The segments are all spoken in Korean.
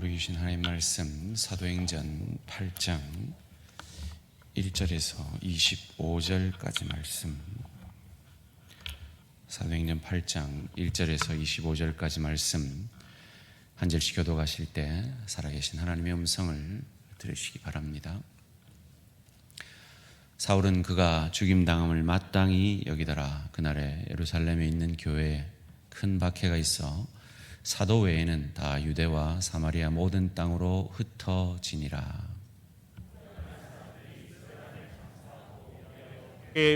우리 주신 하나님 말씀 사도행전 8장 1절에서 25절까지 말씀, 사도행전 8장 1절에서 25절까지 말씀 한 절씩 교독하실 때 살아계신 하나님의 음성을 들으시기 바랍니다. 사울은 그가 죽임당함을 마땅히 여기더라. 그날에 예루살렘에 있는 교회에 큰 박해가 있어 사도 외에는 다 유대와 사마리아 모든 땅으로 흩어지니라.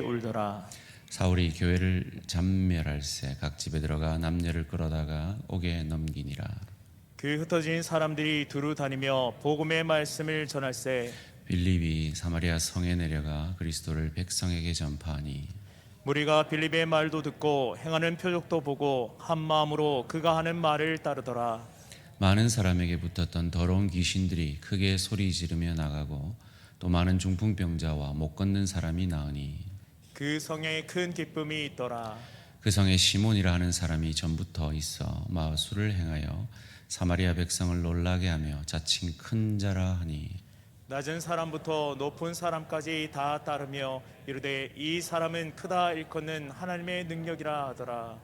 울더라. 사울이 교회를 잠멸할새 각 집에 들어가 남녀를 끌어다가 옥에 넘기니라. 그 흩어진 사람들이 두루 다니며 복음의 말씀을 전할새 빌립이 사마리아 성에 내려가 그리스도를 백성에게 전파하니 무리가 빌립의 말도 듣고 행하는 표적도 보고 한 마음으로 그가 하는 말을 따르더라. 많은 사람에게 붙었던 더러운 귀신들이 크게 소리 지르며 나가고 또 많은 중풍병자와 못 걷는 사람이 나으니 그 성에 큰 기쁨이 있더라. 그 성에 시몬이라 하는 사람이 전부터 있어 마술을 행하여 사마리아 백성을 놀라게 하며 자칭 큰 자라 하니 낮은 사람부터 높은 사람까지 다 따르며 이르되 이 사람은 크다 일컫는 하나님의 능력이라 하더라.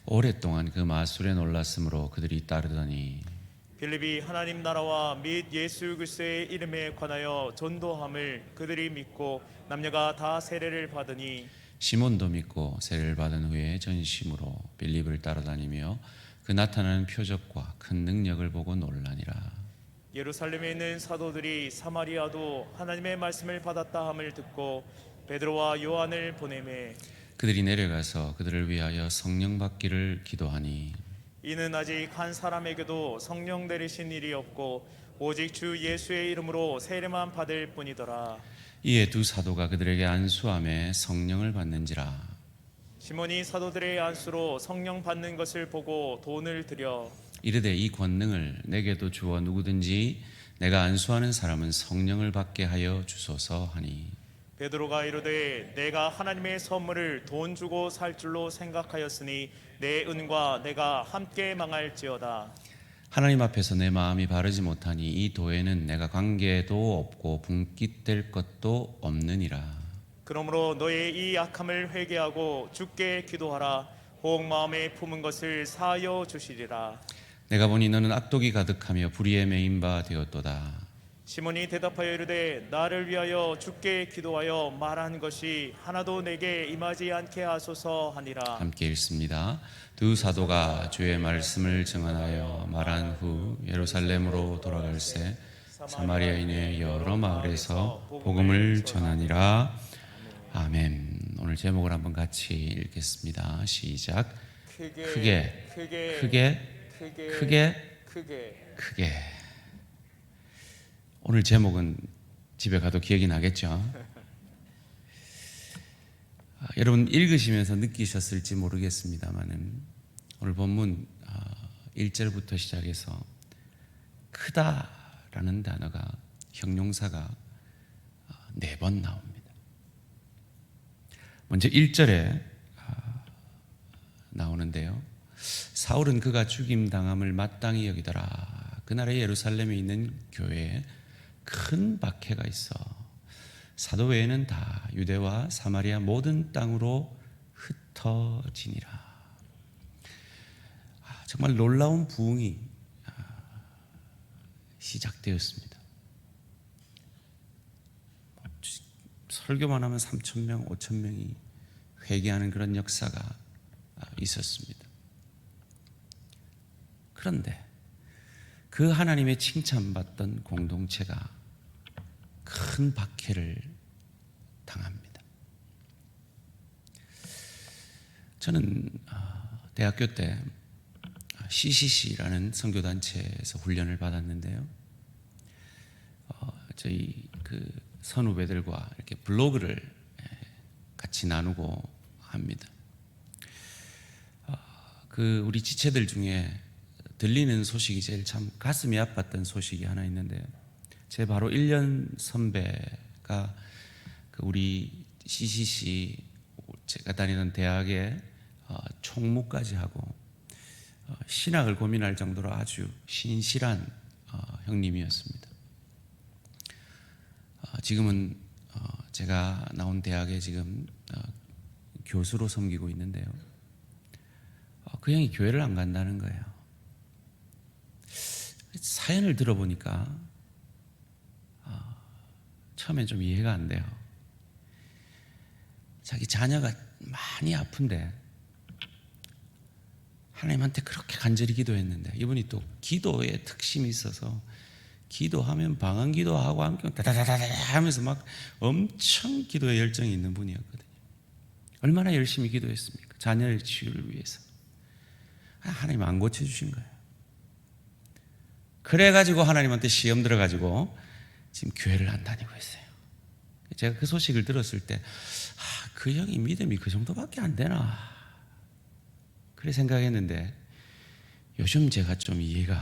오랫동안 그 마술에 놀랐으므로 그들이 따르더니 빌립이 하나님 나라와 및 예수 그리스도의 이름에 관하여 전도함을 그들이 믿고 남녀가 다 세례를 받으니 시몬도 믿고 세례를 받은 후에 전심으로 빌립을 따라다니며 그 나타나는 표적과 큰 능력을 보고 놀라니라. 예루살렘에 있는 사도들이 사마리아도 하나님의 말씀을 받았다 함을 듣고 베드로와 요한을 보내매 그들이 내려가서 그들을 위하여 성령 받기를 기도하니 이는 아직 한 사람에게도 성령 내리신 일이 없고 오직 주 예수의 이름으로 세례만 받을 뿐이더라. 이에 두 사도가 그들에게 안수함에 성령을 받는지라. 시몬이 사도들의 안수로 성령 받는 것을 보고 돈을 들여 이르되 이 권능을 내게도 주어 누구든지 내가 안수하는 사람은 성령을 받게 하여 주소서 하니 베드로가 이르되 내가 하나님의 선물을 돈 주고 살 줄로 생각하였으니 내 은과 내가 함께 망할지어다. 하나님 앞에서 내 마음이 바르지 못하니 이 도에는 내가 관계도 없고 분깃될 것도 없느니라. 그러므로 너의 이 약함을 회개하고 주께 기도하라. 혹 마음에 품은 것을 사하여 주시리라. 내가 보니 너는 악독이 가득하며 불의에 매인 바 되었도다. 시몬이 대답하여 이르되 나를 위하여 주께 기도하여 말한 것이 하나도 내게 임하지 않게 하소서 하니라. 함께 읽습니다. 두 사도가 주의 말씀을 증언하여 말한 후 예루살렘으로 돌아갈새 사마리아인의 여러 마을에서 복음을 전하니라. 아멘. 오늘 제목을 한번 같이 읽겠습니다. 시작. 크게 크게. 오늘 제목은 집에 가도 기억이 나겠죠? 여러분 읽으시면서 느끼셨을지 모르겠습니다만 오늘 본문 1절부터 시작해서 크다라는 단어가 형용사가 4번 나옵니다. 먼저 1절에 나오는데요. 사울은 그가 죽임당함을 마땅히 여기더라. 그날에 예루살렘에 있는 교회에 큰 박해가 있어 사도 외에는 다 유대와 사마리아 모든 땅으로 흩어지니라. 정말 놀라운 부흥이 시작되었습니다. 설교만 하면 3,000명, 5,000명이 회개하는 그런 역사가 있었습니다. 그런데 그 하나님의 칭찬받던 공동체가 큰 박해를 당합니다. 저는 대학교 때 CCC라는 선교단체에서 훈련을 받았는데요. 저희 그 선후배들과 이렇게 블로그를 같이 나누고 합니다. 그 우리 지체들 중에 들리는 소식이 제일 참 가슴이 아팠던 소식이 하나 있는데요. 제 바로 1년 선배가 그 우리 CCC 제가 다니는 대학에 총무까지 하고 신학을 고민할 정도로 아주 신실한 형님이었습니다. 지금은 제가 나온 대학에 지금 교수로 섬기고 있는데요. 그 형이 교회를 안 간다는 거예요. 사연을 들어보니까 처음엔 좀 이해가 안 돼요. 자기 자녀가 많이 아픈데 하나님한테 그렇게 간절히 기도했는데, 이분이 또 기도에 특심이 있어서 기도하면 방언 기도하고 함께 다다다다 하면서 막 엄청 기도에 열정이 있는 분이었거든요. 얼마나 열심히 기도했습니까? 자녀의 치유를 위해서. 하나님 안 고쳐주신 거예요. 그래가지고 하나님한테 시험 들어가지고 지금 교회를 안 다니고 있어요. 제가 그 소식을 들었을 때 그 형이 믿음이 그 정도밖에 안 되나 그래 생각했는데, 요즘 제가 좀 이해가,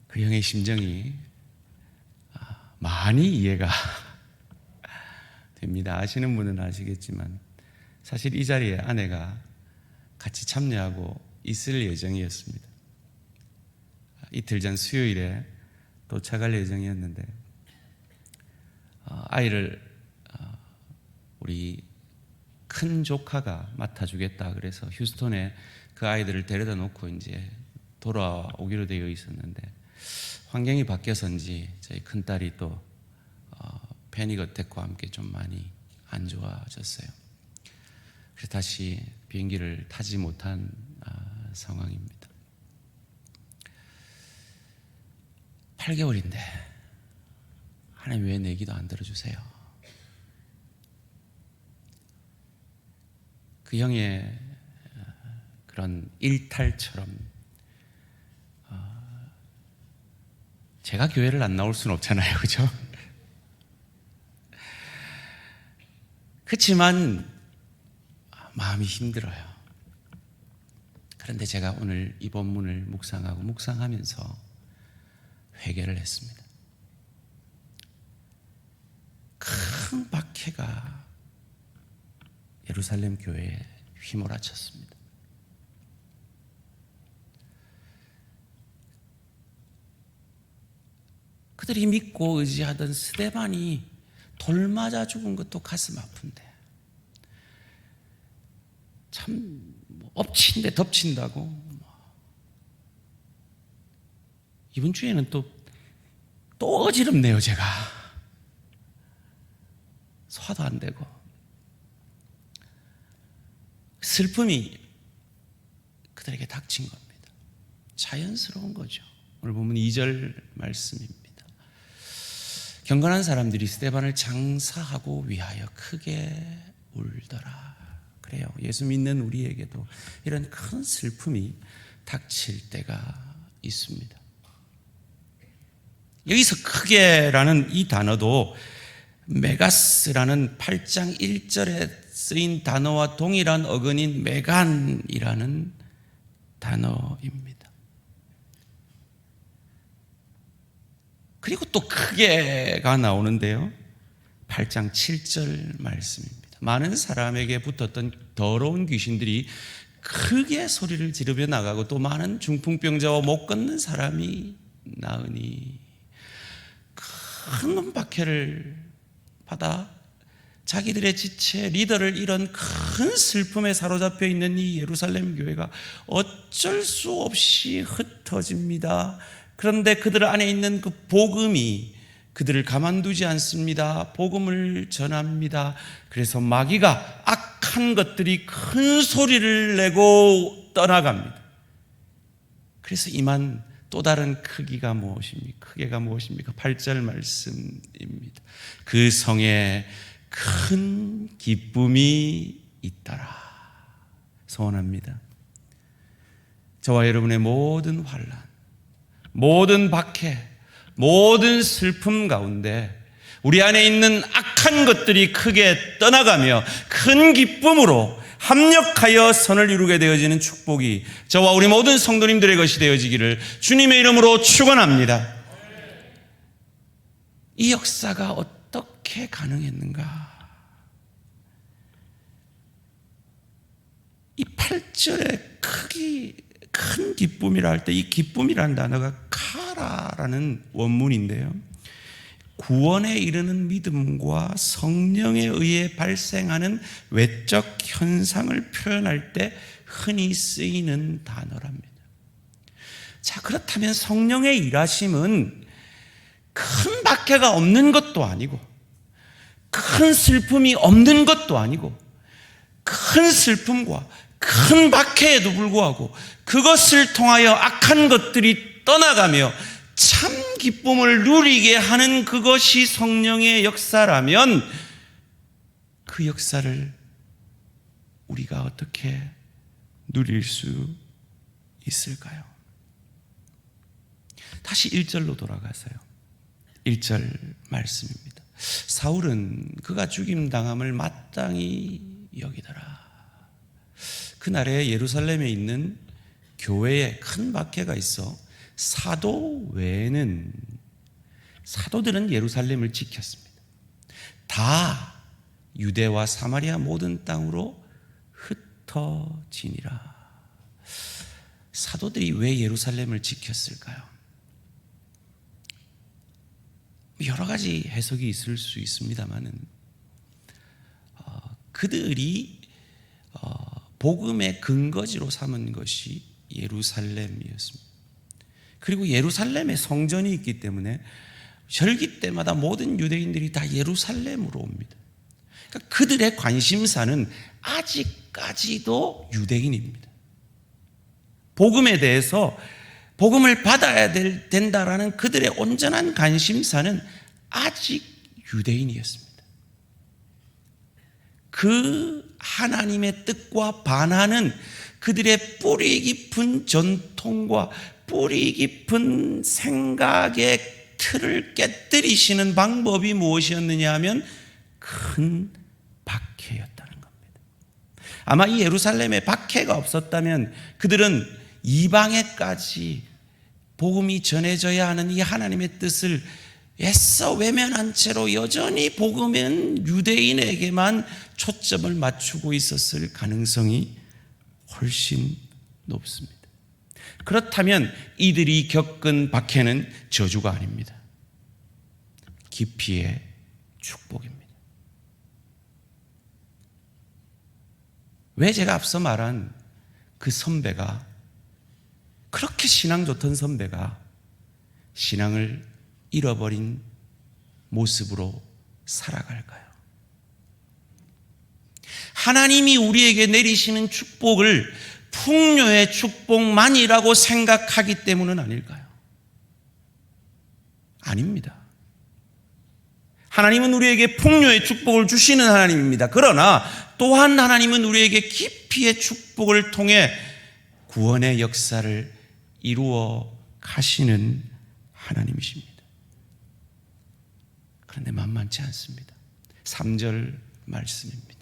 그 형의 심정이 많이 이해가 됩니다. 아시는 분은 아시겠지만 사실 이 자리에 아내가 같이 참여하고 있을 예정이었습니다. 이틀 전 수요일에 도착할 예정이었는데, 아이를 우리 큰 조카가 맡아주겠다 그래서 휴스턴에 그 아이들을 데려다 놓고 이제 돌아오기로 되어 있었는데, 환경이 바뀌어서인지 저희 큰딸이 또 패닉 어택과 함께 좀 많이 안 좋아졌어요. 그래서 다시 비행기를 타지 못한 상황입니다. 8개월인데 하나님 왜 내 기도 안 들어주세요? 그 형의 그런 일탈처럼 제가 교회를 안 나올 수는 없잖아요, 그죠? 그렇지만 마음이 힘들어요. 그런데 제가 오늘 이 본문을 묵상하면서 회개를 했습니다. 큰 박해가 예루살렘 교회에 휘몰아쳤습니다. 그들이 믿고 의지하던 스데반이 돌 맞아 죽은 것도 가슴 아픈데, 참 엎친데 덮친다고. 이번 주에는 또 어지럽네요. 제가 소화도 안 되고 슬픔이 그들에게 닥친 겁니다. 자연스러운 거죠. 오늘 보면 2절 말씀입니다. 경건한 사람들이 스데반을 장사하고 위하여 크게 울더라. 그래요. 예수 믿는 우리에게도 이런 큰 슬픔이 닥칠 때가 있습니다. 여기서 크게라는 이 단어도 메가스라는 8장 1절에 쓰인 단어와 동일한 어근인 메간이라는 단어입니다. 그리고 또 크게가 나오는데요, 8장 7절 말씀입니다. 많은 사람에게 붙었던 더러운 귀신들이 크게 소리를 지르며 나가고, 또 많은 중풍병자와 못 걷는 사람이 나으니, 큰 박해를 받아 자기들의 지체, 리더를 잃은 큰 슬픔에 사로잡혀 있는 이 예루살렘 교회가 어쩔 수 없이 흩어집니다. 그런데 그들 안에 있는 그 복음이 그들을 가만두지 않습니다. 복음을 전합니다. 그래서 마귀가, 악한 것들이 큰 소리를 내고 떠나갑니다. 그래서 임한 또 다른 크기가 무엇입니까? 크게가 무엇입니까? 8절 말씀입니다. 그 성에 큰 기쁨이 있더라. 소원합니다. 저와 여러분의 모든 환난, 모든 박해, 모든 슬픔 가운데 우리 안에 있는 악한 것들이 크게 떠나가며 큰 기쁨으로 합력하여 선을 이루게 되어지는 축복이 저와 우리 모든 성도님들의 것이 되어지기를 주님의 이름으로 축원합니다. 이 역사가 어떻게 가능했는가? 이 8절의 큰 기쁨이라 할 때 이 기쁨이라는 단어가 카라라는 원문인데요, 구원에 이르는 믿음과 성령에 의해 발생하는 외적 현상을 표현할 때 흔히 쓰이는 단어랍니다. 자, 그렇다면 성령의 일하심은 큰 박해가 없는 것도 아니고 큰 슬픔이 없는 것도 아니고 큰 슬픔과 큰 박해에도 불구하고 그것을 통하여 악한 것들이 떠나가며 참 기쁨을 누리게 하는 그것이 성령의 역사라면 그 역사를 우리가 어떻게 누릴 수 있을까요? 다시 1절로 돌아가서요. 1절 말씀입니다. 사울은 그가 죽임당함을 마땅히 여기더라. 그날에 예루살렘에 있는 교회에 큰 박해가 있어 사도 외에는 사도들은 예루살렘을 지켰습니다. 다 유대와 사마리아 모든 땅으로 흩어지니라. 사도들이 왜 예루살렘을 지켰을까요? 여러 가지 해석이 있을 수 있습니다만은 그들이 복음의 근거지로 삼은 것이 예루살렘이었습니다. 그리고 예루살렘에 성전이 있기 때문에 절기 때마다 모든 유대인들이 다 예루살렘으로 옵니다. 그러니까 그들의 관심사는 아직까지도 유대인입니다. 복음에 대해서 복음을 받아야 된다라는 그들의 온전한 관심사는 아직 유대인이었습니다. 그 하나님의 뜻과 반하는 그들의 뿌리 깊은 전통과 뿌리 깊은 생각의 틀을 깨뜨리시는 방법이 무엇이었느냐 하면 큰 박해였다는 겁니다. 아마 이 예루살렘에 박해가 없었다면 그들은 이방에까지 복음이 전해져야 하는 이 하나님의 뜻을 애써 외면한 채로 여전히 복음은 유대인에게만 초점을 맞추고 있었을 가능성이 훨씬 높습니다. 그렇다면 이들이 겪은 박해는 저주가 아닙니다. 기피의 축복입니다. 왜 제가 앞서 말한 그 선배가, 그렇게 신앙 좋던 선배가 신앙을 잃어버린 모습으로 살아갈까요? 하나님이 우리에게 내리시는 축복을 풍요의 축복만이라고 생각하기 때문은 아닐까요? 아닙니다. 하나님은 우리에게 풍요의 축복을 주시는 하나님입니다. 그러나 또한 하나님은 우리에게 깊이의 축복을 통해 구원의 역사를 이루어 가시는 하나님이십니다. 그런데 만만치 않습니다. 3절 말씀입니다.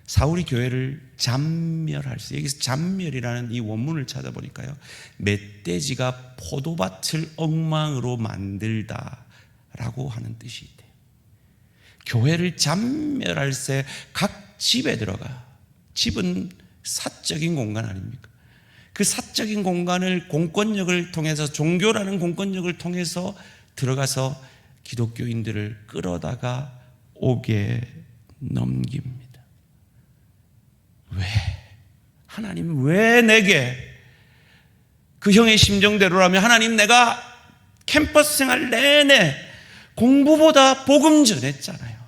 사울이 교회를 잔멸할 수, 여기서 잔멸이라는 이 원문을 찾아보니까요, 멧돼지가 포도밭을 엉망으로 만들다라고 하는 뜻이 있대요. 교회를 잔멸할 새 각 집에 들어가, 집은 사적인 공간 아닙니까? 그 사적인 공간을 공권력을 통해서, 종교라는 공권력을 통해서 들어가서 기독교인들을 끌어다가 옥에 넘깁니다. 왜? 하나님 왜 내게, 그 형의 심정대로라면 하나님 내가 캠퍼스 생활 내내 공부보다 복음 전했잖아요.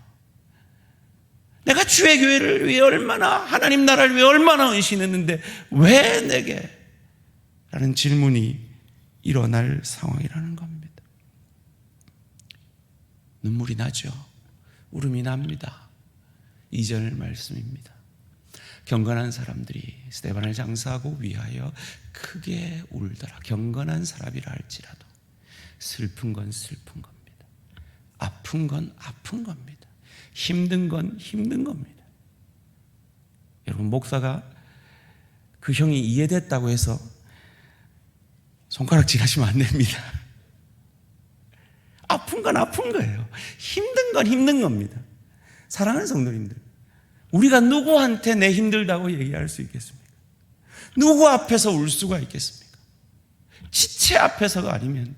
내가 주의 교회를 위해 얼마나, 하나님 나라를 위해 얼마나 헌신했는데 왜 내게? 라는 질문이 일어날 상황이라는 겁니다. 눈물이 나죠. 울음이 납니다. 2절 말씀입니다. 경건한 사람들이 스데반을 장사하고 위하여 크게 울더라. 경건한 사람이라 할지라도 슬픈 건 슬픈 겁니다. 아픈 건 아픈 겁니다. 힘든 건 힘든 겁니다. 여러분, 목사가 그 형이 이해됐다고 해서 손가락질 하시면 안 됩니다. 아픈 건 아픈 거예요. 힘든 건 힘든 겁니다. 사랑하는 성도님들, 우리가 누구한테 내 힘들다고 얘기할 수 있겠습니까? 누구 앞에서 울 수가 있겠습니까? 지체 앞에서가 아니면,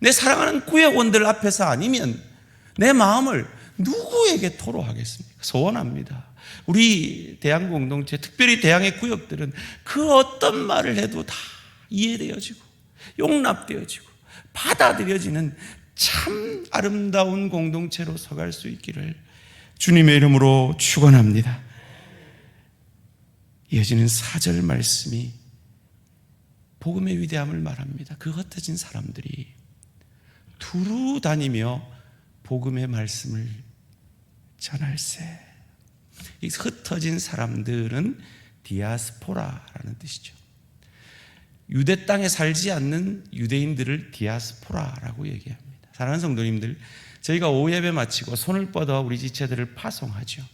내 사랑하는 구역원들 앞에서 아니면 내 마음을 누구에게 토로하겠습니까? 소원합니다. 우리 대양 공동체, 특별히 대양의 구역들은 그 어떤 말을 해도 다 이해되어지고 용납되어지고 받아들여지는 참 아름다운 공동체로 서갈 수 있기를 주님의 이름으로 축원합니다. 이어지는 4절 말씀이 복음의 위대함을 말합니다. 그 흩어진 사람들이 두루 다니며 복음의 말씀을 전할세. 이 흩어진 사람들은 디아스포라라는 뜻이죠. 유대 땅에 살지 않는 유대인들을 디아스포라라고 얘기합니다. 사랑하는 성도님들, 저희가 오예배 마치고 손을 뻗어 우리 지체들을 파송하죠.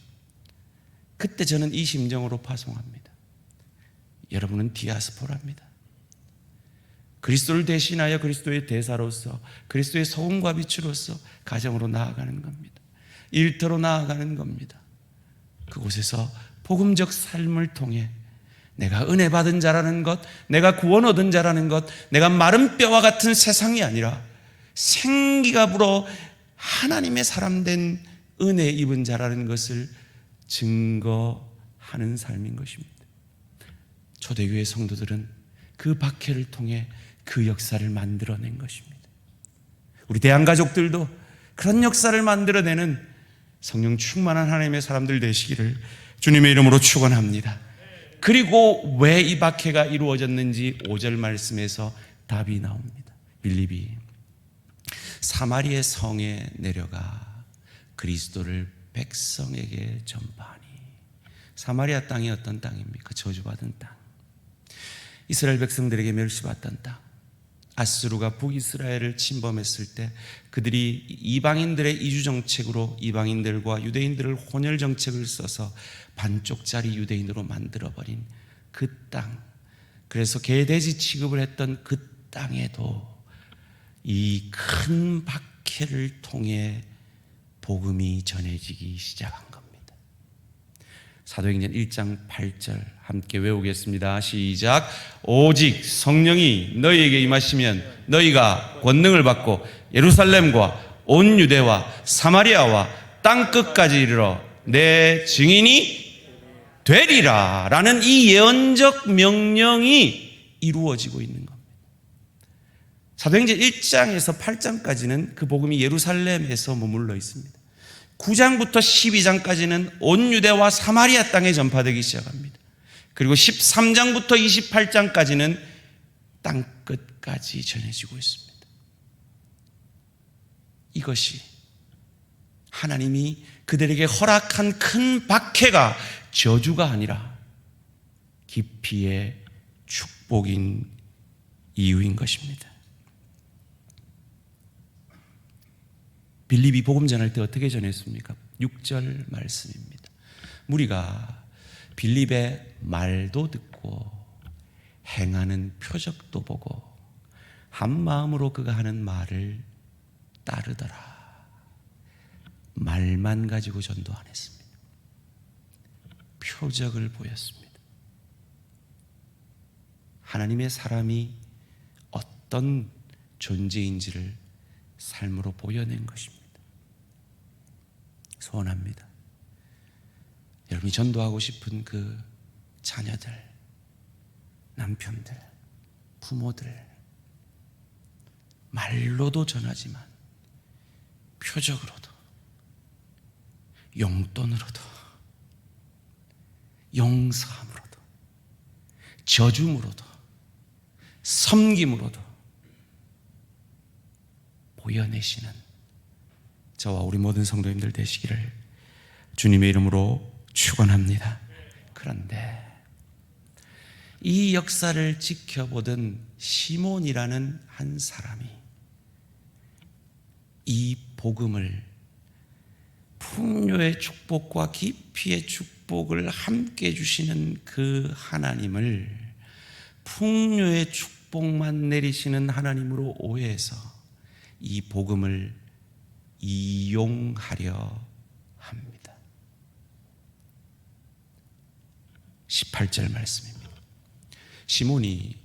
그때 저는 이 심정으로 파송합니다. 여러분은 디아스포라입니다. 그리스도를 대신하여 그리스도의 대사로서, 그리스도의 소금과 빛으로서 가정으로 나아가는 겁니다. 일터로 나아가는 겁니다. 그곳에서 복음적 삶을 통해 내가 은혜 받은 자라는 것, 내가 구원 얻은 자라는 것, 내가 마른 뼈와 같은 세상이 아니라 생기가 불어 하나님의 사람 된 은혜 입은 자라는 것을 증거하는 삶인 것입니다. 초대교회 성도들은 그 박해를 통해 그 역사를 만들어낸 것입니다. 우리 대한가족들도 그런 역사를 만들어내는 성령 충만한 하나님의 사람들 되시기를 주님의 이름으로 축원합니다. 그리고 왜 이 박해가 이루어졌는지 5절 말씀에서 답이 나옵니다. 빌립이 사마리아 성에 내려가 그리스도를 백성에게 전파하니. 사마리아 땅이 어떤 땅입니까? 저주받은 땅, 이스라엘 백성들에게 멸시받던 땅. 아수르가 북이스라엘을 침범했을 때 그들이 이방인들의 이주 정책으로 이방인들과 유대인들을 혼혈 정책을 써서 반쪽짜리 유대인으로 만들어버린 그 땅, 그래서 개돼지 취급을 했던 그 땅에도 이 큰 박해를 통해 복음이 전해지기 시작한 겁니다. 사도행전 1장 8절 함께 외우겠습니다. 시작. 오직 성령이 너희에게 임하시면 너희가 권능을 받고 예루살렘과 온 유대와 사마리아와 땅 끝까지 이르러 내 증인이 되리라 라는 이 예언적 명령이 이루어지고 있는 겁니다. 사도행전 1장에서 8장까지는 그 복음이 예루살렘에서 머물러 있습니다. 9장부터 12장까지는 온 유대와 사마리아 땅에 전파되기 시작합니다. 그리고 13장부터 28장까지는 땅 끝까지 전해지고 있습니다. 이것이 하나님이 그들에게 허락한 큰 박해가 저주가 아니라 깊이의 축복인 이유인 것입니다. 빌립이 복음 전할 때 어떻게 전했습니까? 6절 말씀입니다. 무리가 빌립의 말도 듣고 행하는 표적도 보고 한 마음으로 그가 하는 말을 따르더라. 말만 가지고 전도 안 했습니다. 표적을 보였습니다. 하나님의 사람이 어떤 존재인지를 삶으로 보여낸 것입니다. 소원합니다. 여러분이 전도하고 싶은 그 자녀들, 남편들, 부모들, 말로도 전하지만 표적으로도, 용돈으로도, 용서함으로도, 저줌으로도, 섬김으로도 보여내시는 저와 우리 모든 성도님들 되시기를 주님의 이름으로 축원합니다. 그런데 이 역사를 지켜보던 시몬이라는 한 사람이 이 복음을, 풍요의 축복과 깊이의 축복을 함께 주시는 그 하나님을 풍요의 축복만 내리시는 하나님으로 오해해서 이 복음을 이용하려 합니다. 18절 말씀입니다. 시몬이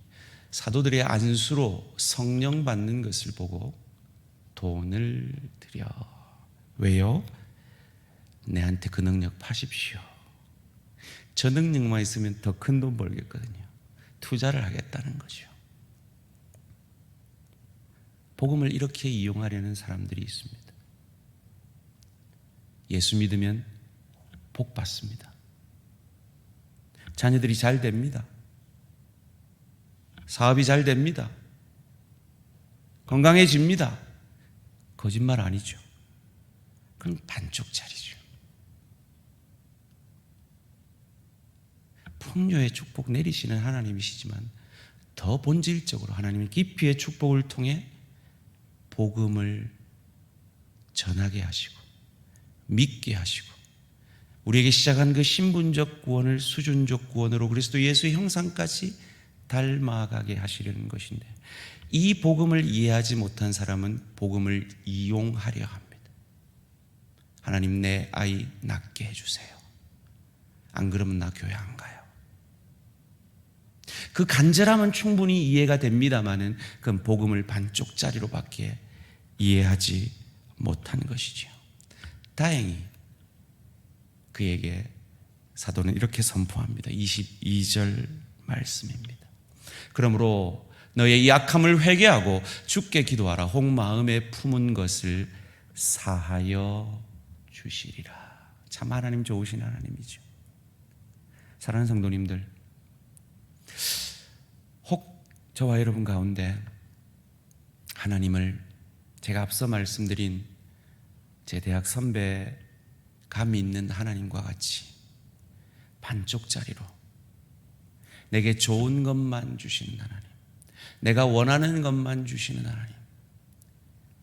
사도들의 안수로 성령 받는 것을 보고 돈을 드려. 왜요? 내한테 그 능력 파십시오. 저 능력만 있으면 더 큰 돈 벌겠거든요. 투자를 하겠다는 거죠. 복음을 이렇게 이용하려는 사람들이 있습니다. 예수 믿으면 복 받습니다. 자녀들이 잘 됩니다. 사업이 잘 됩니다. 건강해집니다. 거짓말 아니죠. 그건 반쪽짜리죠. 풍요의 축복 내리시는 하나님이시지만 더 본질적으로 하나님의 깊이의 축복을 통해 복음을 전하게 하시고 믿게 하시고 우리에게 시작한 그 신분적 구원을 수준적 구원으로 그리스도 예수의 형상까지 닮아가게 하시려는 것인데, 이 복음을 이해하지 못한 사람은 복음을 이용하려 합니다. 하나님, 내 아이 낫게 해주세요. 안 그러면 나 교회 안 가요. 그 간절함은 충분히 이해가 됩니다마는 그건 복음을 반쪽짜리로밖에 이해하지 못한 것이죠. 다행히 그에게 사도는 이렇게 선포합니다. 22절 말씀입니다. 그러므로 너의 이 악함을 회개하고 주께 기도하라. 혹 마음에 품은 것을 사하여 주시리라. 참 하나님 좋으신 하나님이죠. 사랑하는 성도님들, 혹 저와 여러분 가운데 하나님을 제가 앞서 말씀드린 제 대학 선배가 믿는 하나님과 같이 반쪽짜리로 내게 좋은 것만 주시는 하나님, 내가 원하는 것만 주시는 하나님,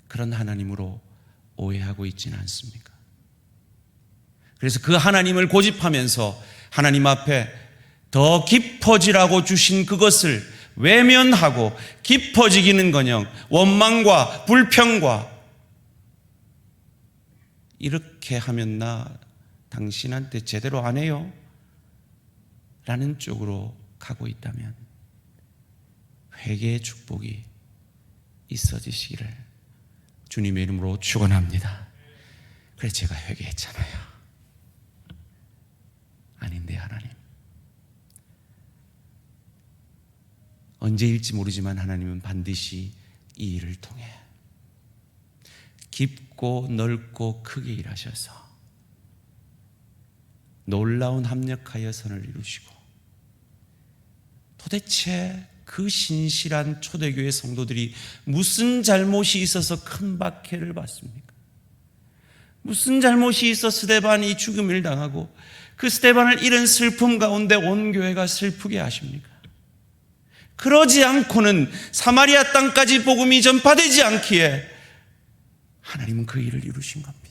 그런 하나님으로 오해하고 있지는 않습니까? 그래서 그 하나님을 고집하면서 하나님 앞에 더 깊어지라고 주신 그것을 외면하고 깊어지기는커녕 원망과 불평과 이렇게 하면 나 당신한테 제대로 안 해요 라는 쪽으로 가고 있다면 회개의 축복이 있어지시기를 주님의 이름으로 축원합니다. 그래서 제가 회개했잖아요. 아닌데 하나님, 언제일지 모르지만 하나님은 반드시 이 일을 통해 깊고 넓고 크게 일하셔서 놀라운 합력하여 선을 이루시고 도대체 그 신실한 초대교회 성도들이 무슨 잘못이 있어서 큰 박해를 받습니까? 무슨 잘못이 있어 스데반이 죽음을 당하고 그 스데반을 잃은 슬픔 가운데 온 교회가 슬프게 하십니까? 그러지 않고는 사마리아 땅까지 복음이 전파되지 않기에 하나님은 그 일을 이루신 겁니다.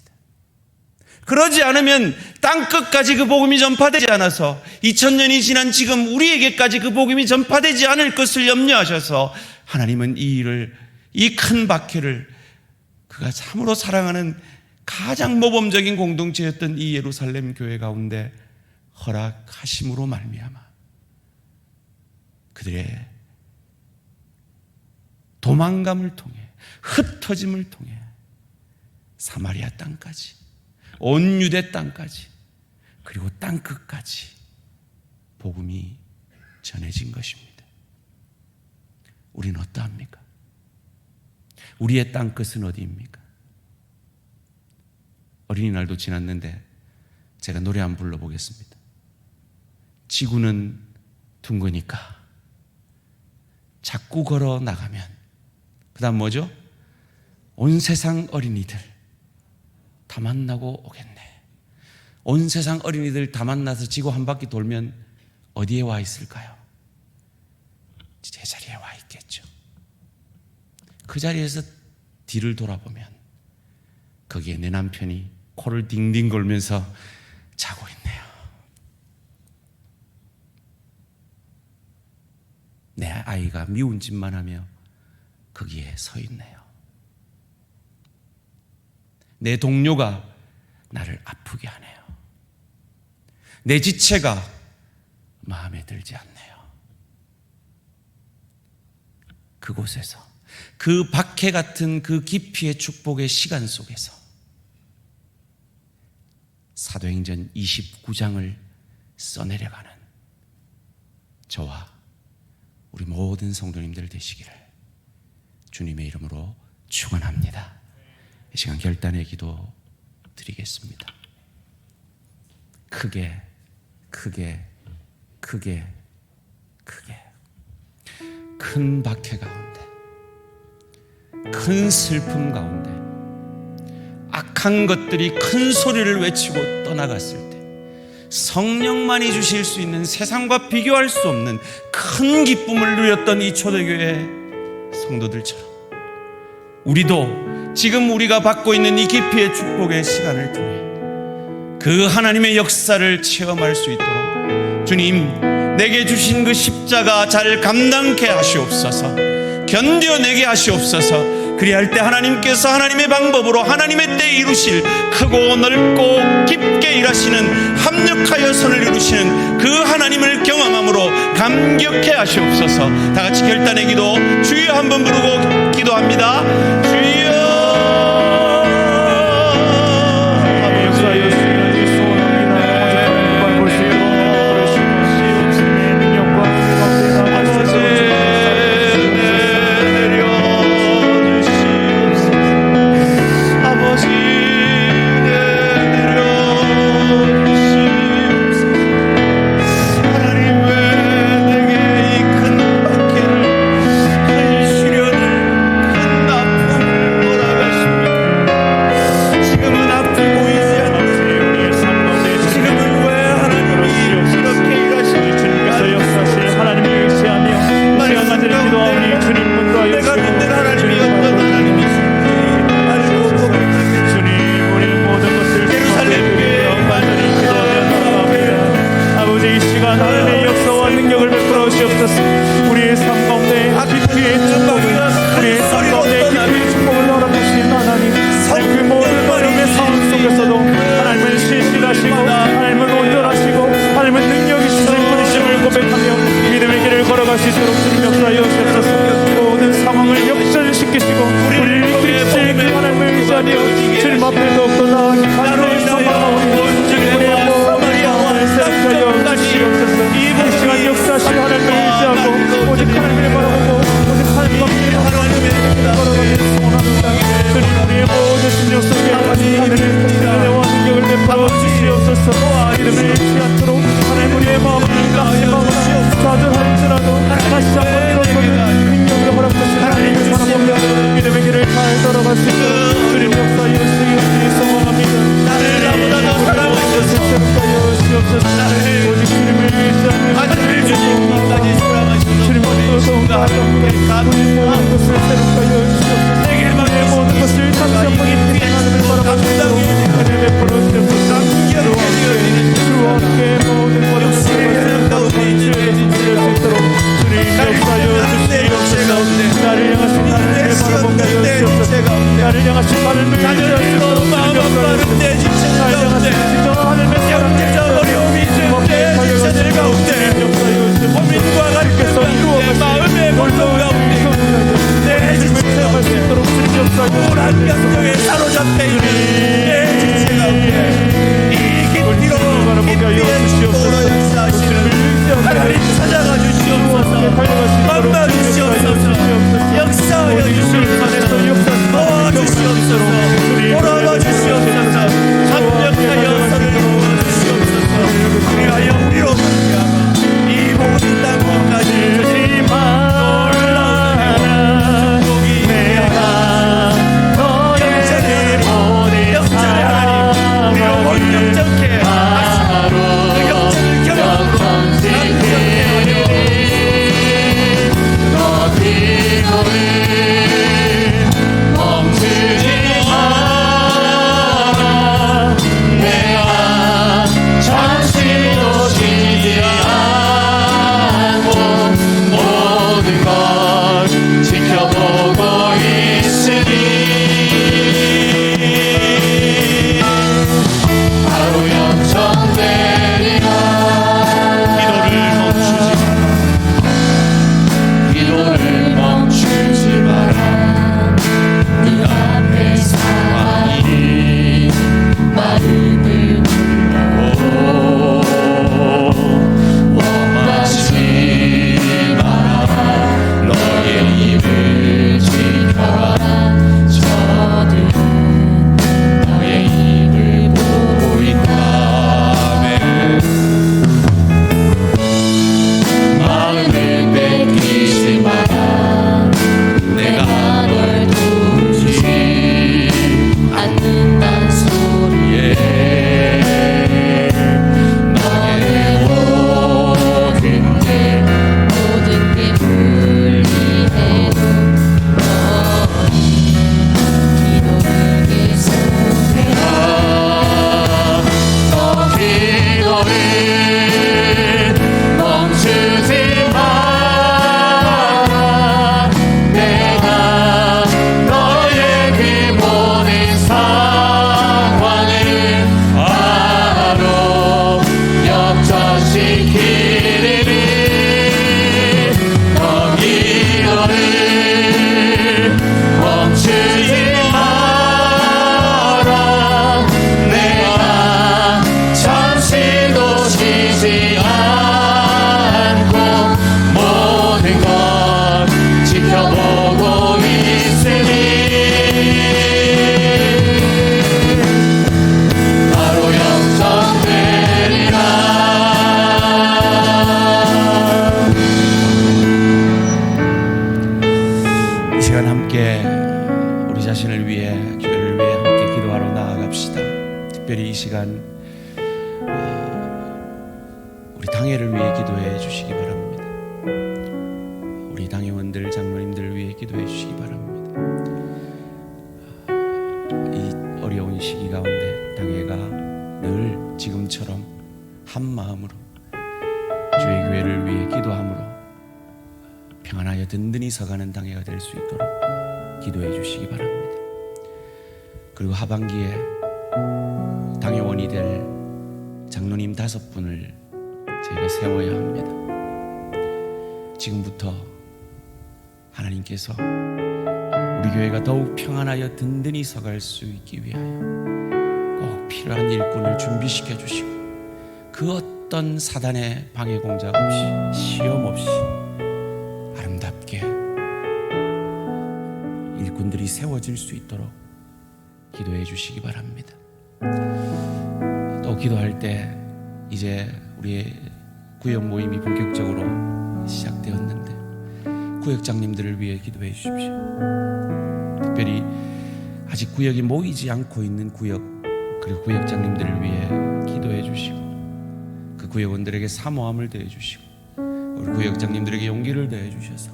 그러지 않으면 땅끝까지 그 복음이 전파되지 않아서 2000년이 지난 지금 우리에게까지 그 복음이 전파되지 않을 것을 염려하셔서 하나님은 이 일을, 이 큰 박해를 그가 참으로 사랑하는 가장 모범적인 공동체였던 이 예루살렘 교회 가운데 허락하심으로 말미암아 그들의 도망감을 통해, 흩어짐을 통해 사마리아 땅까지, 온 유대 땅까지, 그리고 땅끝까지 복음이 전해진 것입니다. 우리는 어떠합니까? 우리의 땅끝은 어디입니까? 어린이날도 지났는데 제가 노래 한번 불러보겠습니다. 지구는 둥그니까 자꾸 걸어 나가면, 그 다음 뭐죠? 온 세상 어린이들 다 만나고 오겠네. 온 세상 어린이들 다 만나서 지구 한 바퀴 돌면 어디에 와 있을까요? 제자리에 와 있겠죠. 그 자리에서 뒤를 돌아보면 거기에 내 남편이 코를 딩딩 걸면서 자고 있네요. 내 아이가 미운 짓만 하며 거기에 서 있네요. 내 동료가 나를 아프게 하네요. 내 지체가 마음에 들지 않네요. 그곳에서, 그 박해 같은 그 깊이의 축복의 시간 속에서 사도행전 29장을 써내려가는 저와 우리 모든 성도님들 되시기를 주님의 이름으로 축원합니다. 이 시간 결단의 기도 드리겠습니다. 크게 큰 박해 가운데, 큰 슬픔 가운데, 악한 것들이 큰 소리를 외치고 떠나갔을 때 성령만이 주실 수 있는, 세상과 비교할 수 없는 큰 기쁨을 누렸던 이 초대교회 성도들처럼 우리도 지금 우리가 받고 있는 이 깊이의 축복의 시간을 통해 그 하나님의 역사를 체험할 수 있도록 주님, 내게 주신 그 십자가 잘 감당케 하시옵소서. 견뎌내게 하시옵소서. 그리할 때 하나님께서 하나님의 방법으로 하나님의 때에 이루실 크고 넓고 깊게 일하시는, 합력하여 선을 이루시는 그 하나님을 경험함으로 감격해 하시옵소서. 다 같이 결단의 기도, 주여 한번 부르고 기도합니다. 주여. 고민과 같은 마음의 골로 시간 함께 우리 자신을 위해, 교회를 위해 함께 기도하러 나아갑시다. 특별히 이 시간 우리 당회를 위해 기도해 주시기 바랍니다. 우리 당회원들, 장로님들 위해 기도해 주시기 바랍니다. 이 어려운 시기 가운데 당회가 늘 지금처럼 한 마음으로 주의 교회를 위해 기도함으로 평안하여 든든히 서가는 당회가 될 수 있도록 기도해 주시기 바랍니다. 그리고 하반기에 당회원이 될 장로님 5분을 저희가 세워야 합니다. 지금부터 하나님께서 우리 교회가 더욱 평안하여 든든히 서갈 수 있기 위하여 꼭 필요한 일꾼을 준비시켜 주시고 그 어떤 사단의 방해 공작 없이 시험 없이 아름답게 일꾼들이 세워질 수 있도록 기도해 주시기 바랍니다. 또 기도할 때 이제 우리의 구역 모임이 본격적으로 시작되었는데 구역장님들을 위해 기도해 주십시오. 특별히 아직 구역이 모이지 않고 있는 구역 그리고 구역장님들을 위해 기도해 주시고 그 구역원들에게 사모함을 더해 주시고 우리 구역장님들에게 용기를 더해 주셔서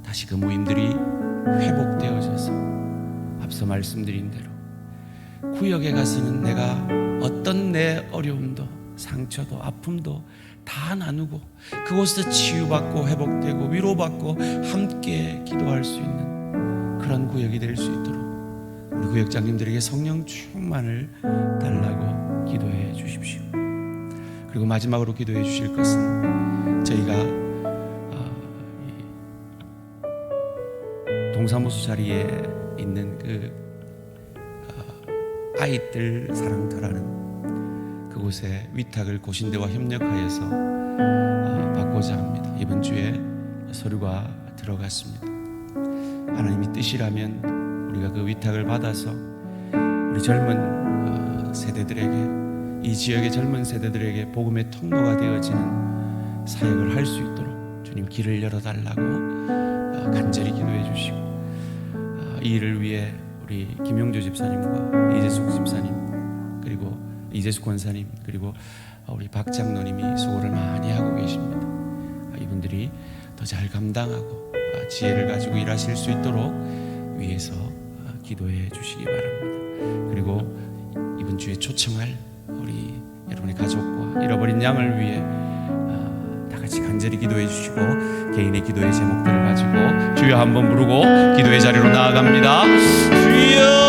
다시 그 모임들이 회복되어져서 앞서 말씀드린 대로 구역에 가서는 내가 어떤 내 어려움도 상처도 아픔도 다 나누고 그곳에서 치유받고 회복되고 위로받고 함께 기도할 수 있는 그런 구역이 될 수 있도록 우리 구역장님들에게 성령 충만을 달라고 기도해 주십시오. 그리고 마지막으로 기도해 주실 것은 저희가 동사무소 자리에 있는 그 아이들 사랑터라는 그곳에 위탁을 고신대와 협력하여서 받고자 합니다. 이번 주에 서류가 들어갔습니다. 하나님이 뜻이라면 우리가 그 위탁을 받아서 우리 젊은 세대들에게 이 지역의 젊은 세대들에게 복음의 통로가 되어지는 사역을 할 수 있도록 주님 길을 열어달라고 간절히 기도해 주시고 이 일을 위해 우리 김용조 집사님과 이재숙 집사님 그리고 이재숙 권사님 그리고 우리 박 장로님이 수고를 많이 하고 계십니다. 이분들이 더 잘 감당하고 지혜를 가지고 일하실 수 있도록 위해서 기도해 주시기 바랍니다. 그리고 이번 주에 초청할 우리 여러분의 가족과 잃어버린 양을 위해 다 같이 간절히 기도해 주시고 개인의 기도의 제목들을 가지고 주여 한번 부르고 기도의 자리로 나아갑니다. 주여